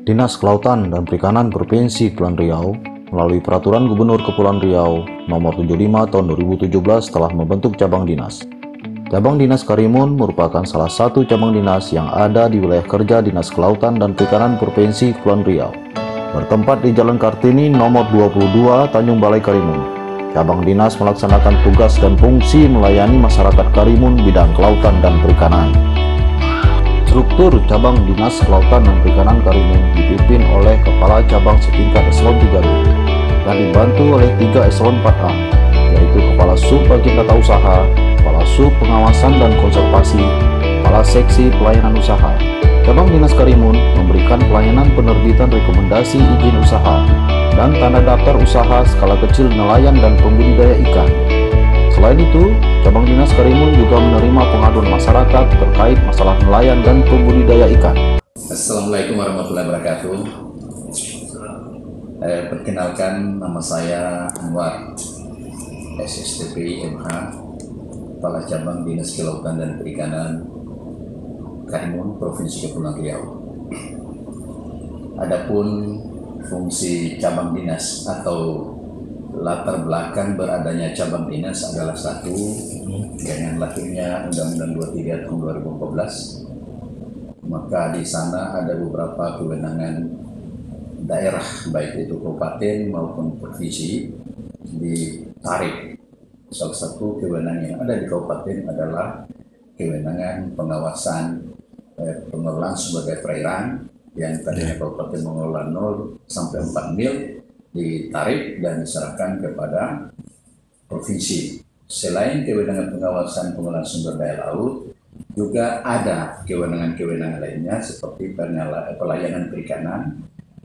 Dinas Kelautan dan Perikanan Provinsi Kepulauan Riau melalui Peraturan Gubernur Kepulauan Riau Nomor 75 Tahun 2017 telah membentuk cabang dinas. Cabang Dinas Karimun merupakan salah satu cabang dinas yang ada di wilayah kerja Dinas Kelautan dan Perikanan Provinsi Kepulauan Riau, bertempat di Jalan Kartini Nomor 22 Tanjung Balai Karimun. Cabang dinas melaksanakan tugas dan fungsi melayani masyarakat Karimun bidang kelautan dan perikanan. Struktur Cabang Dinas Kelautan dan Perikanan Karimun dipimpin oleh Kepala Cabang setingkat Eselon 3 dan dibantu oleh 3 Eselon 4A, yaitu Kepala Sub Bagian Tata Usaha, Kepala Sub Pengawasan dan Konservasi, Kepala Seksi Pelayanan Usaha. Cabang Dinas Karimun memberikan pelayanan penerbitan rekomendasi izin usaha dan tanda daftar usaha skala kecil nelayan dan pembudidaya ikan. Selain itu, Cabang Dinas Karimun juga menerima pengaduan masyarakat terkait masalah nelayan dan pembudidaya ikan. Assalamualaikum warahmatullahi wabarakatuh. Perkenalkan, nama saya Anwar, SSTP MH, Kepala Cabang Dinas Kelautan dan Perikanan Karimun, Provinsi Kepulauan Riau. Adapun fungsi cabang dinas atau latar belakang beradanya cabang dinas adalah satu, dengan lahirnya Undang-Undang 23 tahun 2014, maka di sana ada beberapa kewenangan daerah, baik itu kabupaten maupun provinsi, ditarik. Salah satu kewenangan yang ada di kabupaten adalah kewenangan pengawasan pengelolaan sumber daya perairan, yang tadinya kabupaten mengelola 0 sampai 4 mil, ditarik dan diserahkan kepada provinsi. Selain kewenangan pengawasan pengelolaan sumber daya laut, juga ada kewenangan-kewenangan lainnya seperti pelayanan perikanan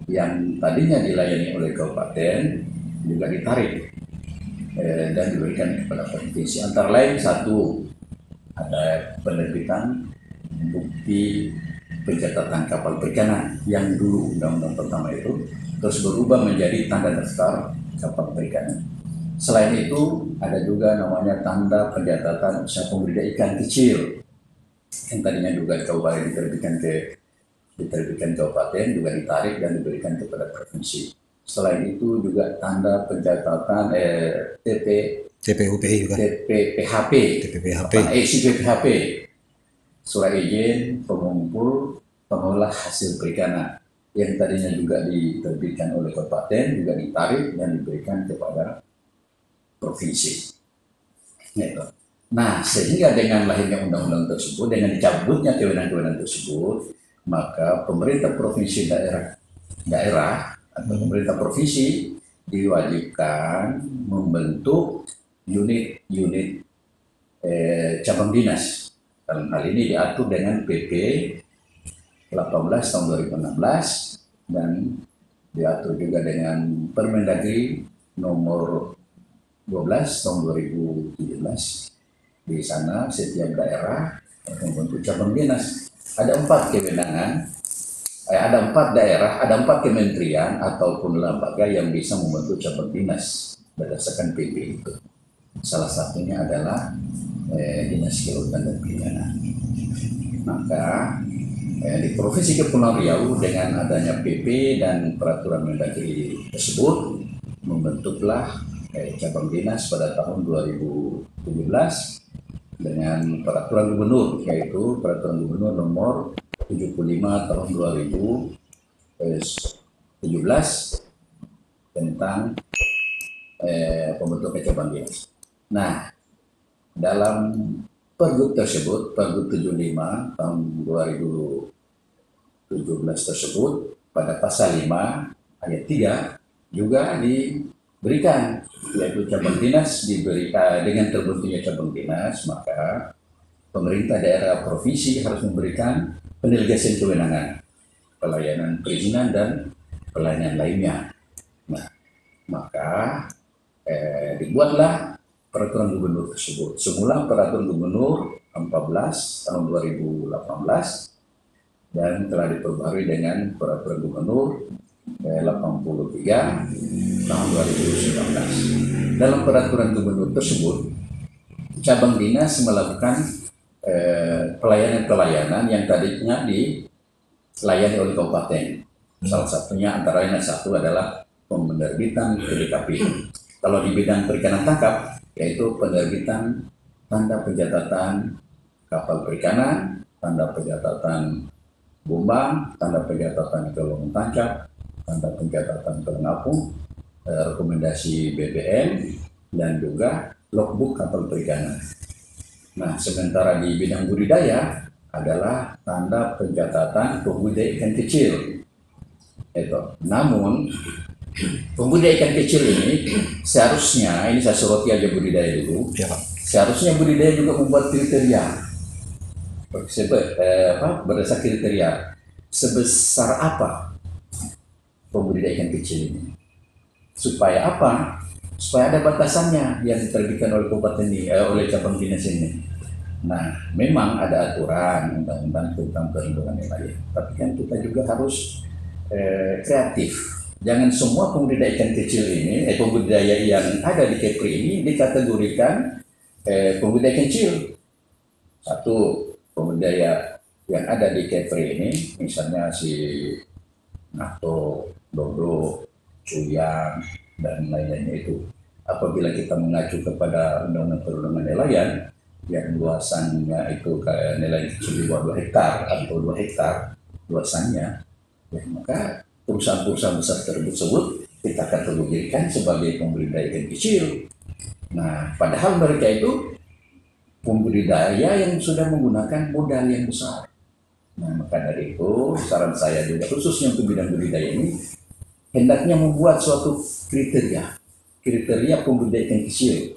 yang tadinya dilayani oleh kabupaten juga ditarik dan diberikan kepada provinsi. Antara lain satu, ada penerbitan bukti pencatatan kapal perikanan yang dulu undang-undang pertama itu terus berubah menjadi tanda daftar kapal perikanan. Selain itu ada juga namanya tanda pencatatan usaha pembudidaya ikan kecil yang tadinya juga di kabupaten diterbitkan kabupaten, juga ditarik dan diberikan kepada provinsi. Selain itu juga tanda pencatatan TPUPI juga. TPPHP, surat izin pengumpul pengolah hasil perikanan yang tadinya juga diterbitkan oleh kabupaten, juga ditarik dan diberikan kepada provinsi. Nah, sehingga dengan lahirnya undang-undang tersebut, dengan dicabutnya kewenangan-kewenangan tersebut, maka pemerintah provinsi daerah atau pemerintah provinsi diwajibkan membentuk unit-unit cabang dinas. Dalam hal ini diatur dengan PP 18 tahun 2016 dan diatur juga dengan Permendagri nomor 12 tahun 2017. Di sana setiap daerah membentuk cabang dinas. Ada 4 kewenangan, ada 4 daerah, ada 4 kementerian ataupun lembaga yang bisa membentuk cabang dinas berdasarkan PP itu. Salah satunya adalah Dinas Kelautan dan Perikanan. Maka di Provinsi Kepulauan Riau dengan adanya PP dan peraturan Mendagri tersebut membentuklah cabang dinas pada tahun 2017 dengan peraturan gubernur, yaitu peraturan gubernur nomor 75 tahun 2017 tentang pembentukan cabang dinas. Nah, dalam Pergub tersebut, Pergub 75 tahun 2017 tersebut, pada pasal 5 ayat 3 juga diberikan, yaitu cabang dinas diberikan dengan terbentuknya cabang dinas, maka pemerintah daerah provinsi harus memberikan pendelegasian kewenangan, pelayanan perizinan dan pelayanan lainnya. Nah, maka dibuatlah peraturan gubernur tersebut. Semula peraturan gubernur 14 tahun 2018 dan telah diperbarui dengan peraturan gubernur 83 tahun 2019. Dalam peraturan gubernur tersebut, cabang dinas melakukan pelayanan-pelayanan yang tadinya dilayani oleh kabupaten. Salah satunya antara lain satu adalah penerbitan PDKP. Kalau di bidang perikanan tangkap, yaitu penerbitan tanda pencatatan kapal perikanan, tanda pencatatan bombang, tanda pencatatan kelong tangkap, tanda pencatatan kelong apung, rekomendasi BBM, dan juga logbook kapal perikanan. Nah, sementara di bidang budidaya adalah tanda pencatatan pembudidaya ikan kecil. Namun, pembudidaya ikan kecil ini seharusnya, ini saya soroti aja budidaya dulu, seharusnya budidaya juga membuat kriteria. Berdasar kriteria sebesar apa pembudidaya ikan kecil ini, supaya apa? Supaya ada batasannya yang diterbitkan oleh kabupaten ini, oleh cabang dinas ini. Nah, memang ada aturan undang-undang tentang perlindungan nelayan, tapi kan kita juga harus kreatif. Jangan semua pembudidaya ikan kecil ini, pembudidaya yang ada di Kepri ini dikategorikan pembudidaya kecil. Satu, pembudidaya yang ada di Kepri ini, misalnya si nato, dodo, cuyang, dan lain-lainnya itu. Apabila kita mengacu kepada undang-undang perlindungan nelayan yang luasannya itu nelayan kecil di bawah 2 hektar atau 2 hektar luasannya, ya, maka perusahaan-perusahaan besar tersebut kita kategorikan sebagai pembudidaya ikan kecil. Nah, padahal mereka itu pembudidaya yang sudah menggunakan modal yang besar. Nah, maka dari itu saran saya juga khususnya untuk bidang budidaya ini hendaknya membuat suatu kriteria pembudidaya ikan kecil.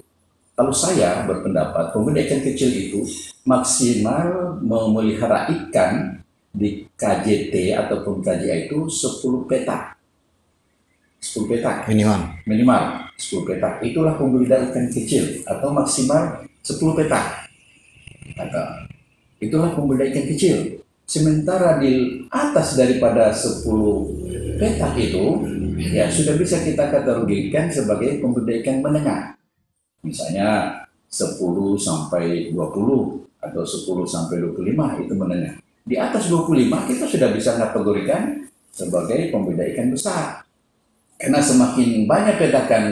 Kalau saya berpendapat pembudidaya ikan kecil itu maksimal memelihara ikan di KJT ataupun KJA itu 10 petak. 10 petak minimal 10 petak, itulah pembudidaya ikan kecil, atau maksimal 10 petak. Itulah pembudidaya ikan kecil. Sementara di atas daripada 10 petak itu ya sudah bisa kita kategorikan sebagai pembudidaya ikan menengah. Misalnya 10 sampai 20 atau 10 sampai 25 itu menengah. Di atas 25 kita sudah bisa kategorikan sebagai pembudidaya ikan besar. Karena semakin banyak pedakan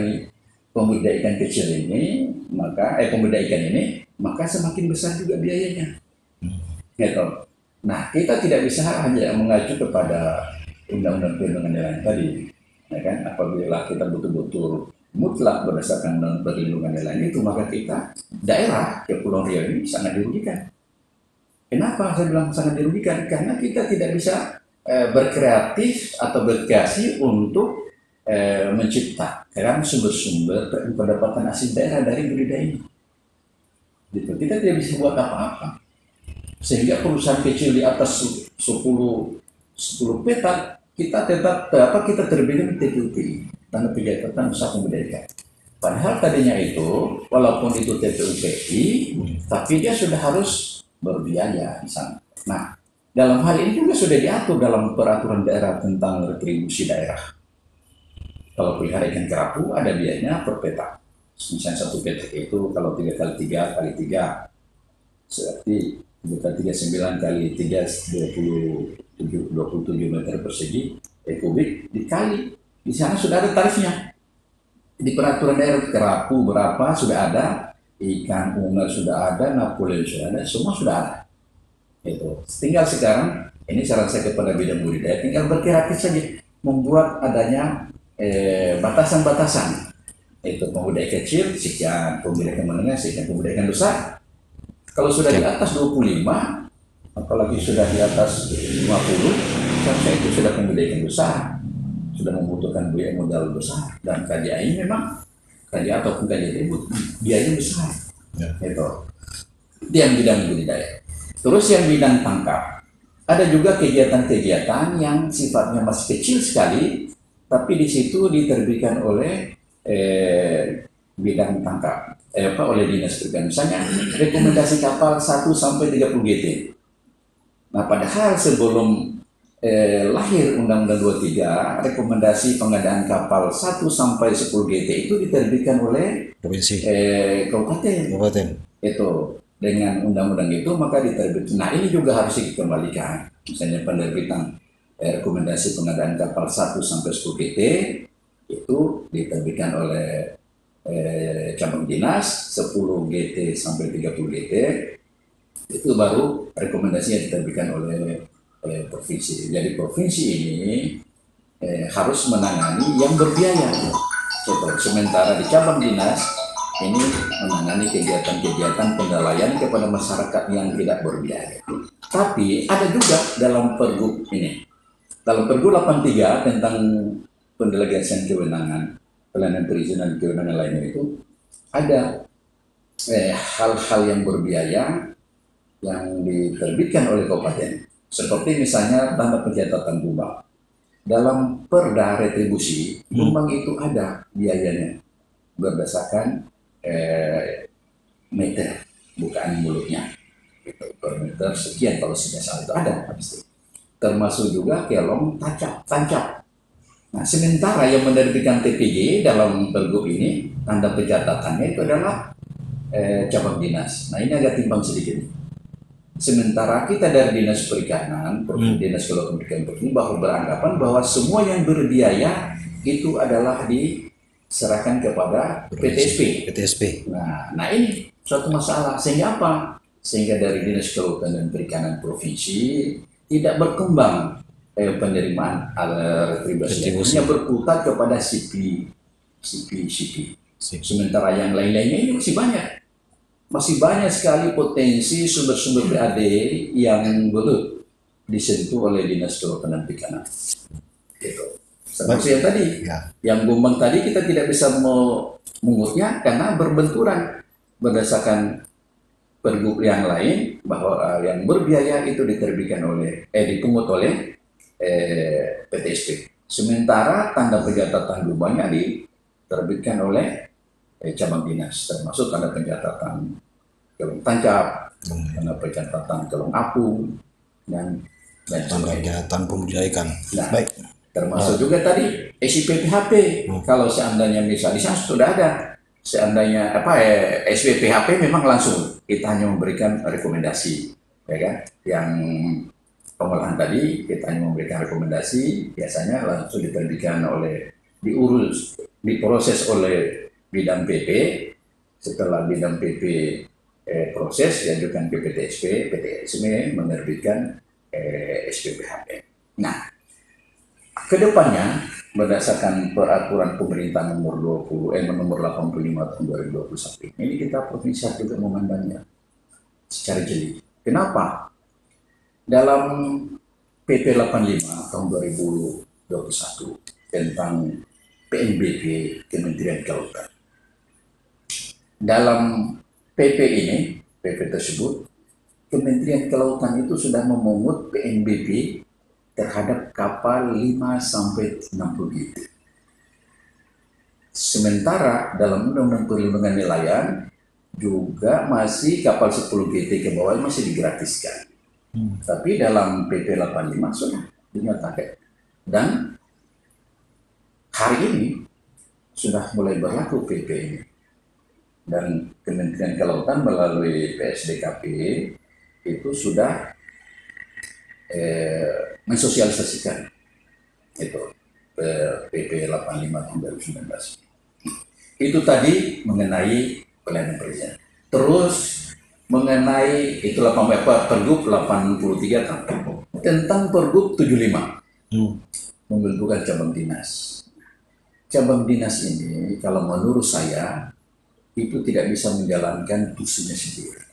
pembudidaya ikan kecil ini, maka pembudidaya ikan ini, maka semakin besar juga biayanya. Gitu. Nah, kita tidak bisa hanya mengacu kepada undang-undang perlindungan nelayan tadi, ya kan? Apabila kita betul-betul mutlak berdasarkan undang perlindungan nelayan itu, maka kita daerah Kepulauan Riau ini sangat dirugikan. Kenapa saya bilang sangat dirugikan? Karena kita tidak bisa berkreatif atau berkreasi untuk menciptakan sumber-sumber pendapatan asli daerah dari budidaya ini. Gitu. Kita tidak bisa buat apa-apa. Sehingga perusahaan kecil di atas 10 petak kita tetap kita terbitkan TPUPI, tanda pencatatan usaha pembudidaya ikan. Padahal tadinya itu walaupun itu TPUPI, tapi dia sudah harus berbiaya di sana. Nah, dalam hal ini juga sudah diatur dalam peraturan daerah tentang retribusi daerah. Kalau pelihara ikan kerapu ada biayanya per petak. Misalnya 1 petak itu kalau 3 kali 3 kali 3 berarti 39 kali 3 27 meter persegi kubik dikali. Di sana sudah ada tarifnya. Di peraturan daerah kerapu berapa sudah ada, ikan ungar sudah ada, napoleon sudah ada, semua sudah ada. Itu. Tinggal sekarang ini saran saya kepada bidang budidaya, tinggal berkreatif saja membuat adanya batasan-batasan. Itu pembudidaya kecil sekian, pembudidaya menengah sekian, pembudidaya besar. Kalau sudah di atas 25, apalagi sudah di atas 50, seharusnya itu sudah pembudidaya besar, sudah membutuhkan biaya modal besar. Dan KJA ini memang KJA ataupun KJT biayanya besar. Itu yang bidang budidaya. Terus yang bidang tangkap, ada juga kegiatan-kegiatan yang sifatnya masih kecil sekali, tapi di situ diterbitkan oleh bidang tangkap. Oleh dinas perikanan, misalnya rekomendasi kapal 1 sampai 30 GT. Nah, padahal sebelum lahir Undang-Undang 23, rekomendasi pengadaan kapal 1 sampai 10 GT itu diterbitkan oleh provinsi, kabupaten. Itu dengan undang-undang itu maka diterbitkan. Nah, ini juga harus dikembalikan. Misalnya penerbitan rekomendasi pengadaan kapal 1 sampai 10 GT itu diterbitkan oleh cabang dinas, 10 GT sampai 30 GT itu baru rekomendasi yang diterbitkan oleh provinsi. Jadi provinsi ini harus menangani yang berbiaya. Sementara di cabang dinas ini menangani kegiatan-kegiatan penilaian kepada masyarakat yang tidak berbiaya. Tapi ada juga dalam Pergub ini, dalam Pergub 83 tentang pendelegasian kewenangan, pelayanan perizinan kewenangan lainnya itu ada hal-hal yang berbiaya yang diterbitkan oleh kabupaten. Seperti misalnya tanda pencatatan gumbang. Dalam perda retribusi, gumbang itu ada biayanya berdasarkan meter bukaan mulutnya. Per meter sekian kalau sudah salah itu ada pasti. Termasuk juga kelong tancap. Nah, sementara yang menerbitkan TPG dalam Pergub ini, tanda pencatatannya itu adalah cabang dinas. Nah, ini agak timbang sedikit. Sementara kita dari Dinas Perikanan, Dinas Kelautan Perikanan Provinsi bahwa beranggapan bahwa semua yang berbiaya itu adalah diserahkan kepada PTSP. Nah ini suatu masalah. Sehingga apa? Sehingga dari Dinas Kelautan dan Perikanan Provinsi tidak berkembang penerimaan retribusi. Hanya berputar kepada CP. Sementara yang lain-lainnya ini masih banyak sekali potensi sumber-sumber PAD yang belum disentuh oleh Dinas Kelautan dan Perikanan. Gitu. Termasuk yang tadi, yang gumbang tadi kita tidak bisa mengurutnya karena berbenturan berdasarkan Pergub yang lain bahwa yang berbiaya itu diterbitkan oleh dipungut oleh PTSP. Sementara tanda pencatatan gumbangnya diterbitkan oleh cabang dinas, termasuk tanda pencatatan kelong tancap, tanda pencatatan kelong apung, dan tanda pencatatan pembudidaya ikan. Nah, baik. Termasuk juga tadi SIPPHP. Kalau seandainya misalnya sudah ada, seandainya SIPPHP memang langsung kita hanya memberikan rekomendasi, ya kan? Yang pengolahan tadi kita hanya memberikan rekomendasi, biasanya langsung diterbitkan diproses oleh bidang PP. Setelah bidang PP proses diajukan ke PTSP menerbitkan SPPHP. Nah, kedepannya berdasarkan peraturan pemerintah nomor 85 tahun 2021 ini kita provinsi juga memandangnya secara jeli. Kenapa? Dalam PP 85 tahun 2021 tentang PNBP Kementerian Kelautan. Dalam PP ini, PP tersebut, Kementerian Kelautan itu sudah memungut PNBP terhadap kapal 5 sampai 60 GT. Sementara dalam Undang-Undang Perlindungan Nelayan juga masih kapal 10 GT ke bawah masih digratiskan. Tapi dalam PP 85 sudah dinyatakan. Dan hari ini sudah mulai berlaku PP ini. Dan Kementerian Kelautan melalui PSDKP itu sudah mensosialisasikan itu PP 85 tahun 2019. Itu tadi mengenai pelayanan perizinan. Terus mengenai itu Pergub 83 tentang Pergub 75 membentukkan cabang dinas. Cabang dinas ini kalau menurut saya itu tidak bisa menjalankan tusinya sendiri.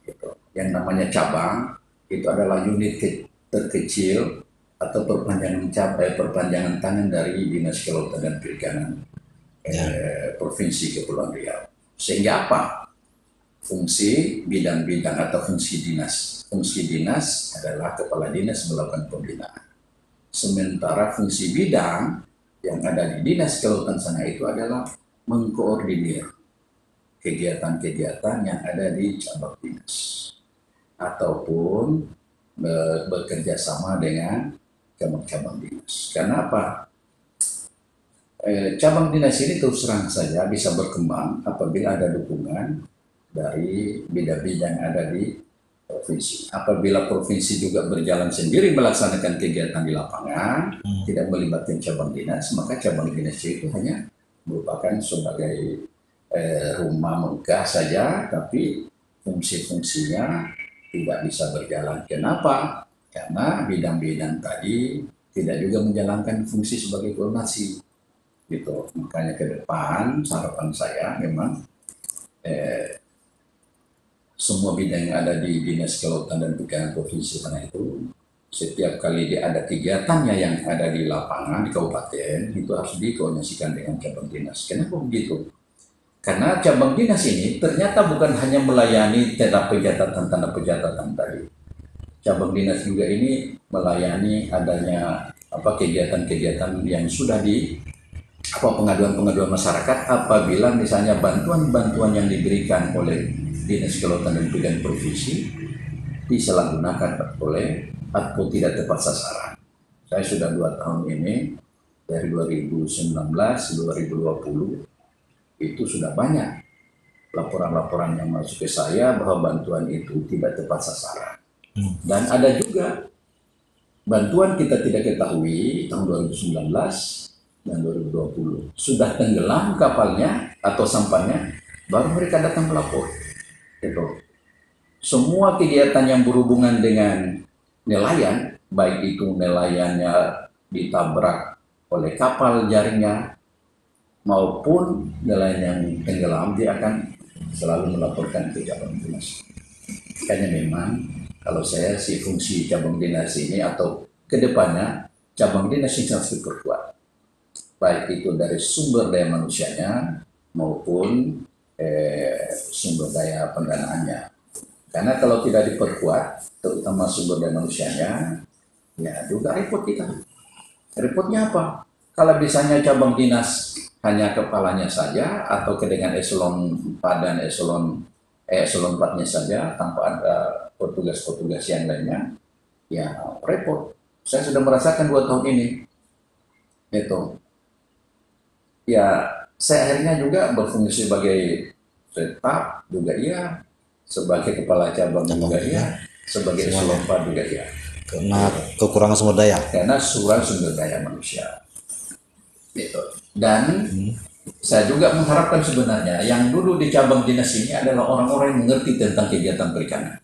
Gitu. Yang namanya cabang itu adalah unit terkecil atau perpanjangan tangan dari Dinas Kelautan dan Perikanan Provinsi Kepulauan Riau. Sehingga apa? Fungsi bidang-bidang atau fungsi dinas. Fungsi dinas adalah kepala dinas melakukan pembinaan. Sementara fungsi bidang yang ada di Dinas Kelautan sana itu adalah mengkoordinir kegiatan-kegiatan yang ada di cabang dinas ataupun bekerja sama dengan cabang-cabang dinas. Karena apa? Cabang dinas ini terus terang saja bisa berkembang apabila ada dukungan dari bidang-bidang yang ada di provinsi. Apabila provinsi juga berjalan sendiri melaksanakan kegiatan di lapangan, tidak melibatkan cabang dinas, maka cabang dinas itu hanya merupakan sebagai rumah megah saja, tapi fungsi-fungsinya tidak bisa berjalan. Kenapa? Karena bidang-bidang tadi tidak juga menjalankan fungsi sebagai koordinasi. Gitu. Makanya ke depan harapan saya memang semua bidang yang ada di Dinas Kelautan dan Perikanan Provinsi Tanah itu, setiap kali dia ada kegiatannya yang ada di lapangan di kabupaten, itu harus dikoordinasikan dengan cabang dinas. Kenapa begitu? Karena cabang dinas ini ternyata bukan hanya melayani tanda pencatatan tadi. Cabang dinas juga ini melayani adanya kegiatan-kegiatan yang sudah pengaduan-pengaduan masyarakat apabila misalnya bantuan-bantuan yang diberikan oleh Dinas Kelautan dan Perikanan Provinsi disalahgunakan oleh atau tidak tepat sasaran. Saya sudah 2 tahun ini, dari 2019 2020, itu sudah banyak laporan-laporan yang masuk ke saya bahwa bantuan itu tidak tepat sasaran. Dan ada juga bantuan kita tidak ketahui tahun 2019 dan 2020. Sudah tenggelam kapalnya atau sampannya, baru mereka datang melapor. Gitu. Semua kegiatan yang berhubungan dengan nelayan, baik itu nelayannya ditabrak oleh kapal jaringnya, maupun nelayan yang tenggelam, dia akan selalu melaporkan ke cabang dinas. Makanya memang kalau saya fungsi cabang dinas ini atau kedepannya cabang dinas ini harus diperkuat, baik itu dari sumber daya manusianya maupun sumber daya pendanaannya. Karena kalau tidak diperkuat, terutama sumber daya manusianya, ya juga repot kita. Repotnya apa? Kalau misalnya cabang dinas hanya kepalanya saja atau dengan eselon 4 dan eselon 4-nya saja tanpa ada petugas-petugas yang lainnya, ya repot. Saya sudah merasakan 2 tahun ini. Itu. Ya, saya akhirnya juga berfungsi sebagai tetap juga iya, sebagai kepala cabang juga iya, sebagai eselon 4 juga iya. Karena kekurangan sumber daya. Karena sumber daya manusia. Gitu. Dan saya juga mengharapkan sebenarnya yang dulu di cabang dinas ini adalah orang-orang yang mengerti tentang kegiatan perikanan.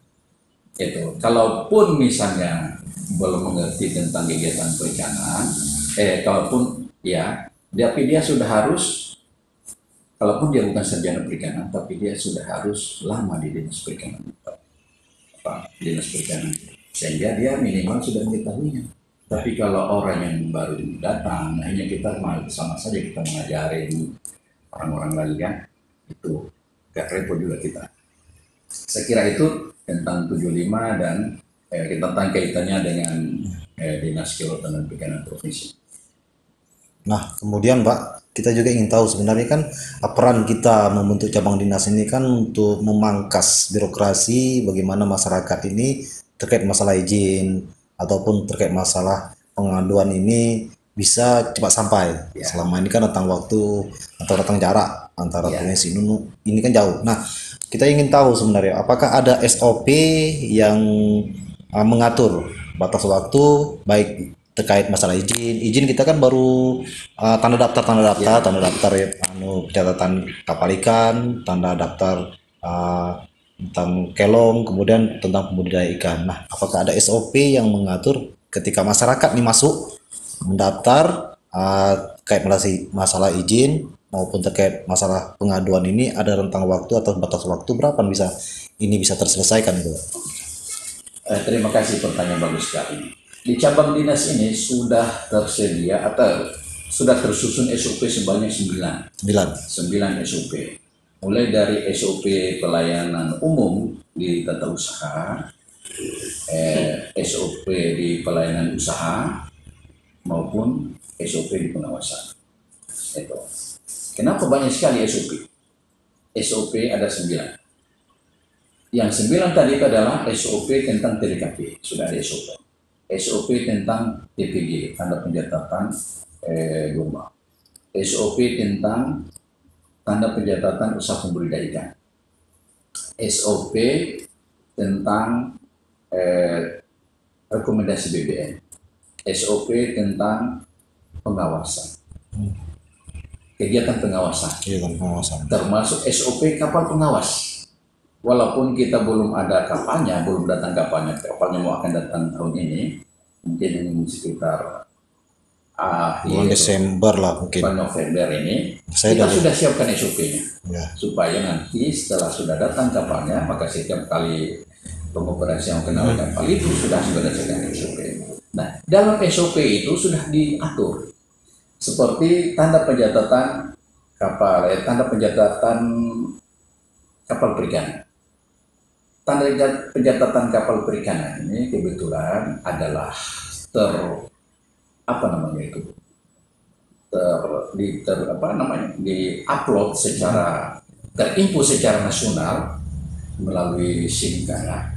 Itu. Kalaupun misalnya belum mengerti tentang kegiatan perikanan, kalaupun ya, tapi dia sudah harus, kalaupun dia bukan sarjana perikanan, tapi dia sudah harus lama di dinas perikanan, dinas perikanan, sehingga dia minimal sudah mengetahuinya. Tapi kalau orang yang baru datang, hanya kita sama saja kita mengajarin orang-orang lain kan, itu gak repot juga kita. Saya kira itu tentang 75 dan tentang kaitannya dengan Dinas Kelautan dan Perikanan Provinsi. Nah, kemudian Pak, kita juga ingin tahu sebenarnya kan peran kita membentuk cabang dinas ini kan untuk memangkas birokrasi bagaimana masyarakat ini terkait masalah izin ataupun terkait masalah pengaduan ini bisa cepat sampai. Ya. Selama ini kan rentang waktu atau rentang jarak antara provinsi ini kan jauh. Nah, kita ingin tahu sebenarnya apakah ada SOP yang mengatur batas waktu baik terkait masalah izin kita kan baru tanda daftar pencatatan kapal ikan, tanda daftar tentang kelong, kemudian tentang pembudidaya ikan. Nah, apakah ada SOP yang mengatur ketika masyarakat ini masuk mendaftar terkait masalah izin maupun terkait masalah pengaduan ini, ada rentang waktu atau batas waktu berapa bisa terselesaikan itu? Terima kasih, pertanyaan bagus sekali. Di cabang dinas ini sudah tersedia atau sudah tersusun SOP sebanyak 9 SOP. Mulai dari SOP pelayanan umum di tata usaha, SOP di pelayanan usaha, maupun SOP di pengawasan. Itu. Kenapa banyak sekali SOP? SOP ada 9. Yang 9 tadi itu adalah SOP tentang TDKP, sudah ada SOP. SOP tentang TPG, tanda pencatatan geombang. SOP tentang tanda pencatatan usaha pembudidaya ikan. SOP tentang rekomendasi BBM, SOP tentang pengawasan, kegiatan pengawasan, Iya kan pengawasan. termasuk SOP kapal pengawas. Walaupun kita belum ada kapalnya, belum datang kapalnya mau akan datang tahun ini, mungkin sekitar Bulan Desember lah mungkin. bulan November ini, Saya kita dari- sudah siapkan SOP-nya. Ya. Supaya nanti setelah sudah datang kapalnya, maka setiap kali pengoperasian kenal kapal itu sudah berdasarkan SOP. Nah, dalam SOP itu sudah diatur seperti tanda pencatatan kapal, tanda pencatatan kapal perikanan. Tanda pencatatan kapal perikanan ini kebetulan adalah di-upload secara terinfo secara nasional melalui SIMKADA,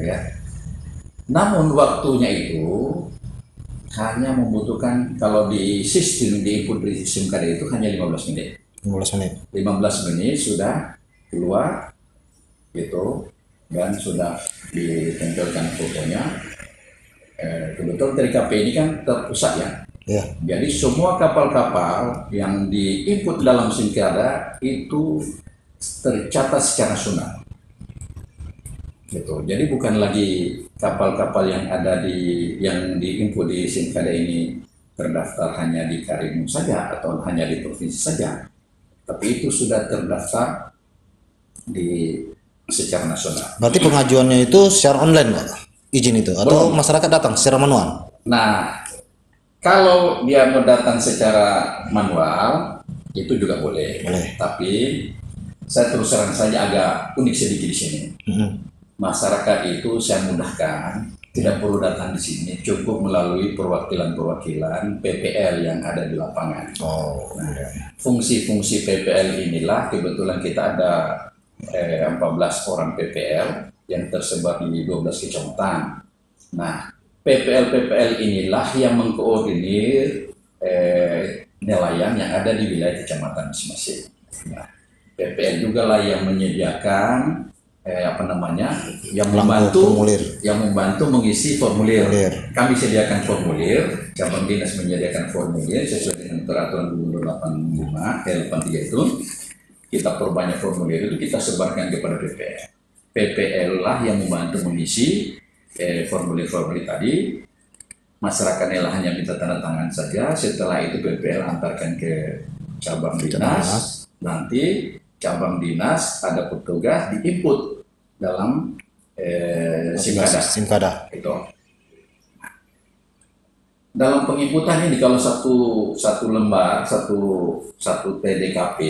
ya. Namun waktunya itu hanya membutuhkan, kalau di sistem di input di SIMKADA itu hanya 15 menit. 15 menit. 15 menit sudah keluar gitu, dan sudah ditempelkan fotonya. Kebetulan TKP ini kan terpusat ya. Ya. Jadi semua kapal-kapal yang diinput dalam SIMKADA itu tercatat secara nasional. Gitu. Jadi bukan lagi kapal-kapal yang ada yang diinput di SIMKADA ini terdaftar hanya di Karimun saja atau hanya di provinsi saja, tapi itu sudah terdaftar secara nasional. Berarti pengajuannya itu secara online, Pak? Izin itu atau Belum. masyarakat datang secara manual? Nah, kalau dia mau datang secara manual itu juga boleh. Boleh. Tapi saya terus terang saja agak unik sedikit di sini. Masyarakat itu saya mudahkan, tidak perlu datang di sini, cukup melalui perwakilan-perwakilan PPL yang ada di lapangan. Oh. Nah, fungsi-fungsi PPL inilah kebetulan kita ada 14 orang PPL yang tersebar di 12 kecamatan. Nah, PPL inilah yang mengkoordinir nelayan yang ada di wilayah kecamatan masing-masing. Nah, PPL juga lah yang menyediakan yang membantu mengisi formulir. Kami sediakan formulir, cabang dinas menyediakan formulir sesuai dengan peraturan Gubernur 85 itu. Kita perbanyak formulir itu, kita sebarkan kepada PPL. PPL lah yang membantu mengisi formulir-formulir tadi. Masyarakat lah hanya minta tanda tangan saja. Setelah itu PPL antarkan ke cabang dinas. Nanti cabang dinas ada petugas diinput dalam SIMKADA. Itu. Dalam penginputan ini kalau satu lembar, satu TDKP,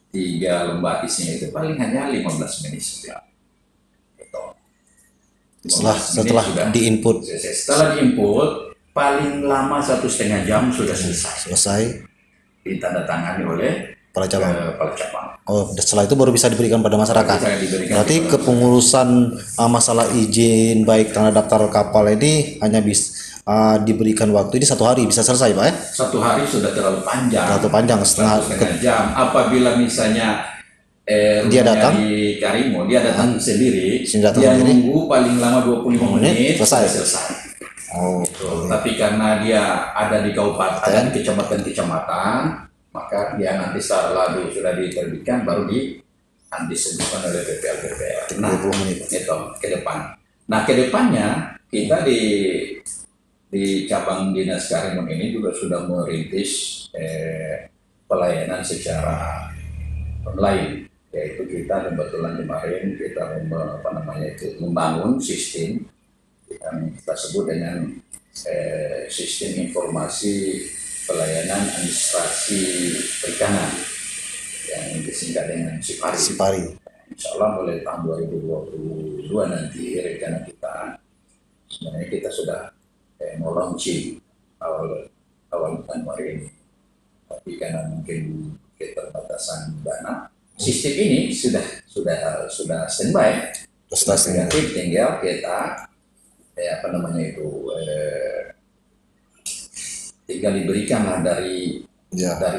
3 lembar isinya itu paling hanya 15 menit saja. Setelah diinput. Setelah diinput paling lama 1,5 jam sudah selesai. Ditandatangani oleh kepala cabang. Kepala cabang. Oh, setelah itu baru bisa diberikan pada masyarakat. Berarti kepengurusan masalah izin baik tanda daftar kapal ini hanya bisa diberikan waktu ini 1 hari bisa selesai, Pak ya? 1 hari sudah terlalu panjang. Terlalu panjang, setengah jam. Apabila misalnya dia datang di Karimun, dia datang sendiri, dia nunggu paling lama 25 menit selesai. Oh, tapi karena dia ada di kabupaten, ada di kecamatan, maka dia nanti setelah sudah diterbitkan baru disebutkan oleh PPL. Nah, itu ke depan. Nah, ke depannya kita di cabang dinas Karimun ini juga sudah merintis pelayanan secara online, yaitu kita kebetulan kemarin kita membangun sistem yang kita sebut dengan sistem informasi pelayanan administrasi perikanan yang disingkat dengan SIPARI. Insya Allah mulai tahun 2022 nanti rencana kita, sebenarnya kita sudah mau launching awal Januari ini, tapi karena mungkin keterbatasan dana, sistem ini sudah standby. Tinggal kita tinggal diberikanlah dari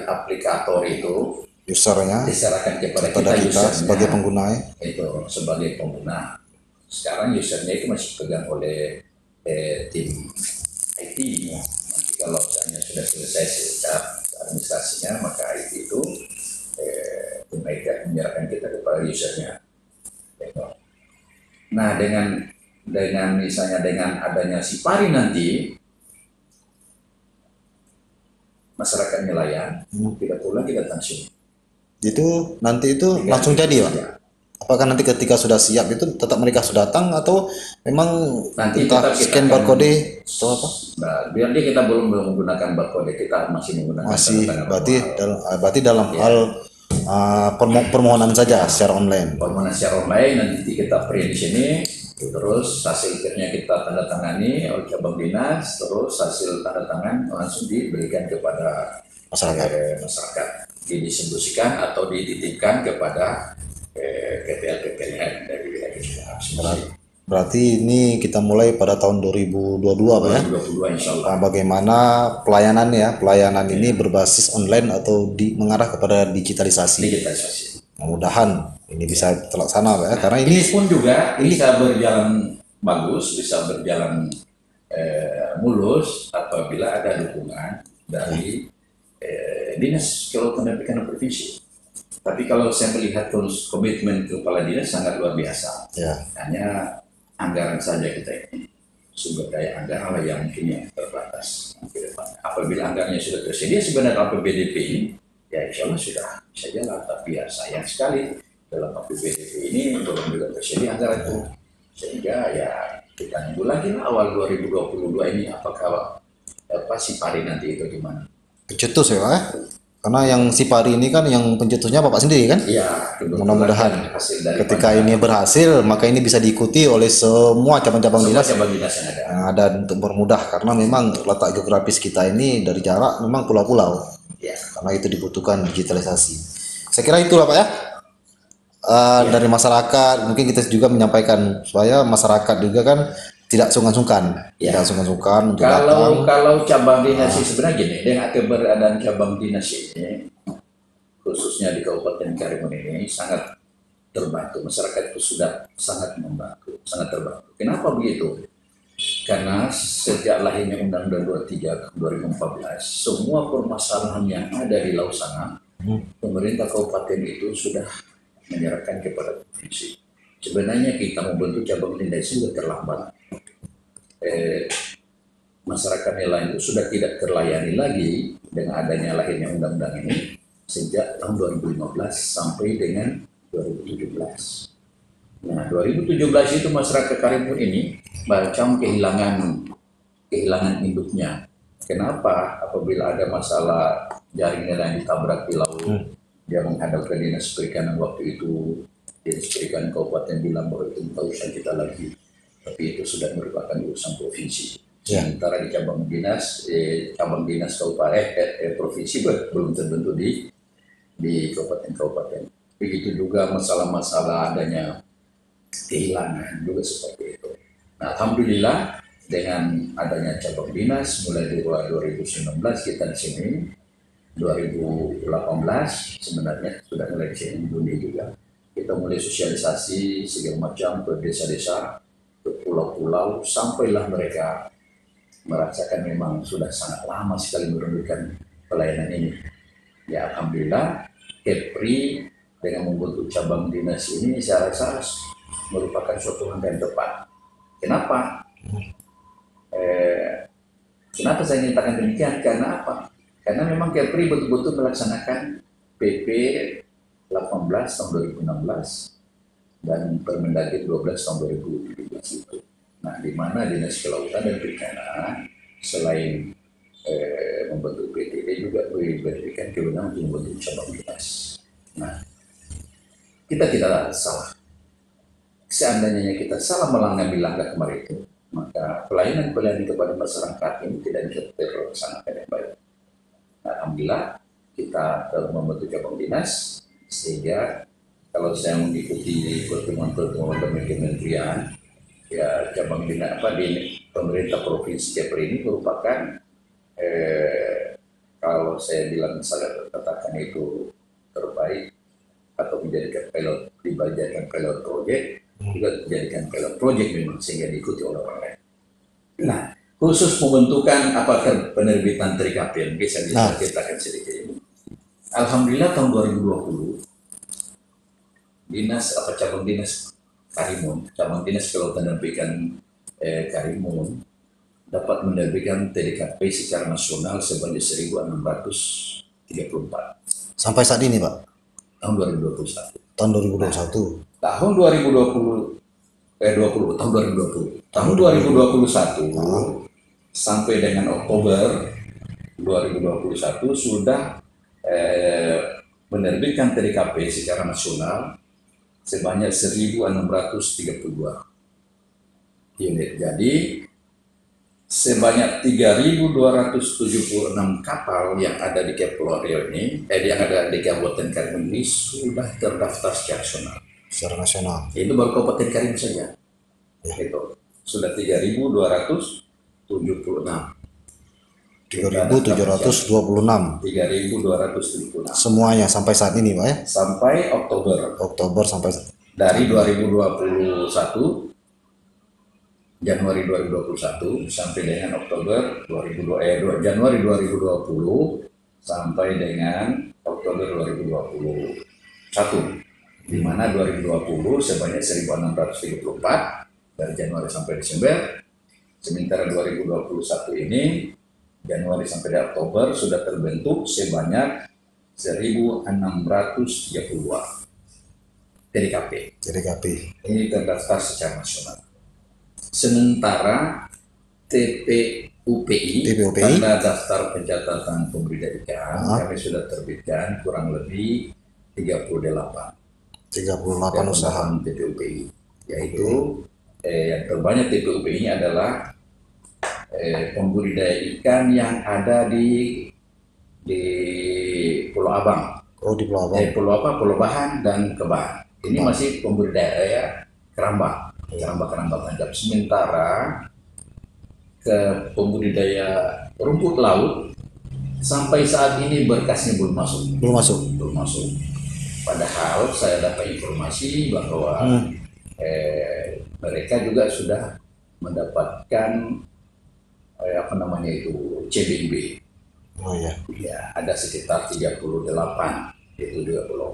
aplikator itu, usernya diserahkan kepada kita sebagai pengguna. Itu sebagai pengguna. Sekarang usernya itu masih pegang oleh tim IT. Nanti kalau misalnya sudah selesai secara administrasinya, maka IT itu tim IT akan menyerahkan kita kepada usernya. Nah, dengan misalnya dengan adanya Sipari nanti, masyarakat nelayan tidak pulang, tidak langsung. Itu nanti itu langsung jadi Pak? Ya. Apakah nanti ketika sudah siap itu tetap mereka sudah datang atau memang Nanti entah tetap kita scan akan- barcode atau apa? Nah, nanti kita belum menggunakan barcode, kita masih menggunakan Masih tanda tangan berarti manual. berarti dalam hal permohonan saja secara online. Permohonan secara online nanti kita print di sini, terus hasil kitnya kita tanda tangani oleh cabang dinas, terus hasil tanda tangan langsung diberikan kepada masyarakat, didistribusikan atau dititipkan kepada PPL-PPL dari wilayah kita. Berarti ini kita mulai pada tahun 2022 Pak ya. 2022 insya Allah. Bagaimana pelayanan ya, pelayanan ini berbasis online atau mengarah kepada digitalisasi. Mudah-mudahan ini bisa terlaksana Pak ya, karena ini pun juga bisa berjalan bagus, bisa berjalan mulus apabila ada dukungan dari Dinas Kelautan dan Perikanan Provinsi. Tapi kalau saya melihat terus komitmen kepala dinas sangat luar biasa. ya. Hanya anggaran saja kita ini, sumber daya anggaran yang mungkin yang terbatas. Apabila anggarannya sudah tersedia sebenarnya APBDP ini, ya insya Allah sudah bisa jalan. Tapi ya sayang sekali dalam APBDP ini belum juga tersedia anggaran itu, sehingga ya kita nunggu lagi lah awal 2022 ini apakah Sipari nanti itu gimana. Pencetus ya Pak ya? Karena yang Sipari ini kan yang pencetusnya Bapak sendiri kan? Iya. Mudah-mudahan ketika ini berhasil maka ini bisa diikuti oleh semua cabang-cabang dinas yang ada untuk mempermudah, karena memang letak geografis kita ini dari jarak memang pulau-pulau ya. Karena itu dibutuhkan digitalisasi. Saya kira itulah Pak ya. Dari masyarakat mungkin kita juga menyampaikan supaya masyarakat juga kan tidak sungkan-sungkan, tidak sungkan-sungkan untuk datang. Kalau cabang dinas sebenarnya gini, dengan keberadaan cabang dinas ini, khususnya di Kabupaten Karimun ini sangat terbantu, masyarakat itu sudah sangat membantu, sangat terbantu. Kenapa begitu? Karena sejak lahirnya Undang-Undang 23 2014, semua permasalahan yang ada di laut sana, pemerintah kabupaten itu sudah menyerahkan kepada provinsi. Sebenarnya kita membentuk cabang dinas sudah terlambat. Masyarakat nelayan itu sudah tidak terlayani lagi dengan adanya lahirnya undang-undang ini sejak tahun 2015 sampai dengan 2017. Nah, 2017 itu masyarakat Karimun ini macam kehilangan induknya. Kenapa? Apabila ada masalah jaring nelayan ditabrak di laut, dia menghadap ke Dinas Perikanan waktu itu, Dinas Perikanan Kabupaten bilang bahwa itu urusan kita lagi. Tapi itu sudah merupakan urusan provinsi. Sementara di cabang dinas kabupaten provinsi belum terbentuk di kabupaten-kabupaten. Begitu juga masalah-masalah adanya kehilangan juga seperti itu. Nah, alhamdulillah dengan adanya cabang dinas mulai dari 2019 kita di sini, 2018 sebenarnya sudah mulai di sini Juni juga. Kita mulai sosialisasi segala macam ke desa-desa, ke pulau-pulau, sampailah mereka merasakan memang sudah sangat lama sekali merindukan pelayanan ini. Ya alhamdulillah, Kepri dengan membentuk cabang dinas ini saya rasa merupakan suatu langkah yang tepat. Kenapa? Kenapa saya nyatakan demikian? Karena apa? Karena memang Kepri betul-betul melaksanakan PP 18 tahun 2016 dan Permendagri 12 tahun 2017 itu. Nah, di mana Dinas Kelautan dan Perikanan selain membentuk PTD juga diberikan kewenangan untuk membentuk cabang dinas. Nah, kita tidak salah. Seandainya kita salah mengambil langkah kemarin itu, maka pelayanan kepada masyarakat ini tidak bisa terlaksanakan dengan baik. Nah, alhamdulillah kita telah membentuk cabang dinas sehingga kalau saya mengikuti pertemuan-pertemuan dengan kementerian, ya cabang dinas di pemerintah provinsi Kepri ini merupakan kalau saya bilang saya katakan itu terbaik atau menjadikan pilot, dibagikan pilot project juga dijadikan pilot project memang sehingga diikuti oleh orang lain. Nah, khusus pembentukan apakah penerbitan TRIKP bisa ceritakan sedikit ini. Alhamdulillah tahun 2020 cabang dinas Karimun, cabang dinas kelautan dan perikanan Karimun dapat menerbitkan TDKP secara nasional sebanyak 1.634 Sampai saat ini, Pak. tahun 2021. Tahun 2021. Tahun 2021 sampai dengan Oktober 2021 sudah menerbitkan TDKP secara nasional sebanyak 1.632 unit. Jadi sebanyak 3.276 kapal yang ada di Kepulauan Riau ini, yang ada di Kabupaten Karimun ini sudah terdaftar secara nasional. Itu baru Kabupaten Karimun saja. Ya. Itu sudah 3.276. 3.726. Semuanya sampai saat ini, Pak ya? Sampai Oktober sampai dari 2021 Januari 2021 sampai dengan Oktober Januari 2020 sampai dengan Oktober 2021, di mana 2020 sebanyak 1.634 dari Januari sampai Desember, sementara 2021 ini Januari sampai Oktober sudah terbentuk sebanyak 1.632 TDKP. Ini terdaftar secara nasional. Sementara TPUPI, tanda daftar pencatatan pembudidaya ikan, kami sudah terbitkan kurang lebih 38 usaha TPUPI, yaitu yang terbanyak TPUPI ini adalah pembudidaya ikan yang ada di Pulau Abang. Di Pulau Abang. Pulau Bahan dan Kebahan. Ini masih pembudidaya keramba tancap. Sementara ke pembudidaya rumput laut sampai saat ini berkasnya belum masuk. Padahal saya dapat informasi bahwa mereka juga sudah mendapatkan CBIB. Ya, ada sekitar 38 itu juga belum.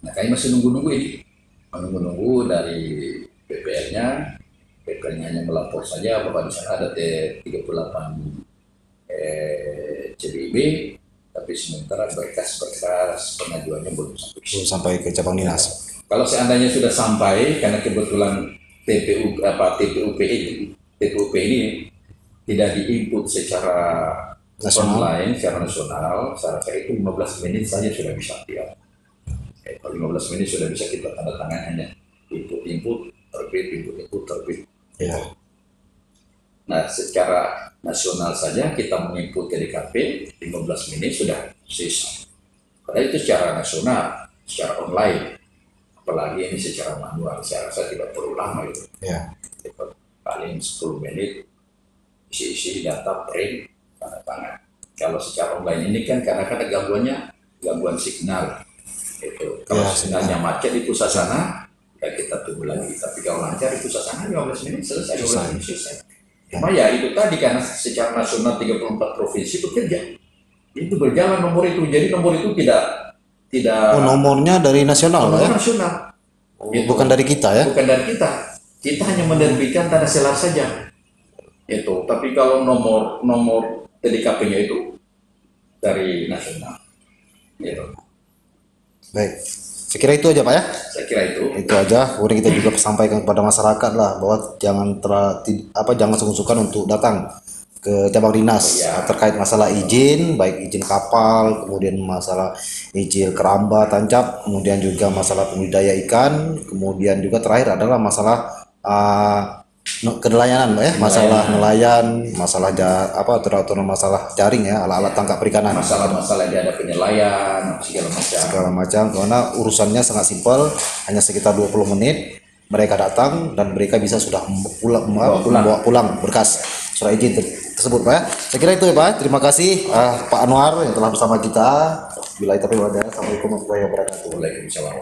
Nah, kami masih nunggu ini, dari PPL-nya hanya melapor saja bahwa di sana ada 38 CBIB, tapi sementara berkas pengajuannya belum sampai ke cabang dinas. Kalau seandainya sudah sampai, karena kebetulan TPUP ini tidak diinput secara online, secara nasional, saya rasa itu 15 menit saja sudah bisa lihat. Kalau 15 menit sudah bisa kita tanda tangan, hanya input terbit. Ya. Nah, secara nasional saja kita menginput TDKP 15 menit sudah selesai. Padahal itu secara nasional, secara online. Apalagi ini secara manual, saya rasa tidak perlu lama itu. Ya. Paling 10 menit isi data print tanda tangan. Kalau secara online ini kan karena gangguan signal. Kalau sinyalnya macet di pusat sana, ya kita tunggu lagi. Tapi kalau lancar di pusat sana 15 menit selesai. Cuma ya itu tadi, karena secara nasional 34 provinsi bekerja. Itu berjalan nomor itu. Jadi nomor itu tidak nomornya dari nasional, nomor nasional. Bukan dari kita ya? Bukan dari kita. Kita hanya menerbitkan tanda selar saja. Tapi kalau nomor TDKP-nya itu dari nasional. Baik, saya kira itu aja, Pak ya. Saya kira itu aja. Kemudian kita juga sampaikan kepada masyarakat lah bahwa jangan sungkan-sungkan untuk datang ke cabang dinas terkait masalah izin, baik izin kapal, kemudian masalah izin keramba tancap, kemudian juga masalah pembudidaya ikan, kemudian juga terakhir adalah masalah kedelayanan, Pak ya, masalah nelayan, masalah terutama masalah jaring ya, alat-alat tangkap perikanan, masalah dia ada penyelayan segala macam, karena urusannya sangat simpel, hanya sekitar 20 menit mereka datang dan mereka bisa sudah membawa pulang berkas surat izin tersebut, Pak ya. Saya kira itu ya, Pak. Terima kasih Pak Anwar yang telah bersama kita. Bila itu, Assalamualaikum warahmatullahi wabarakatuh. Waalaikumsalam.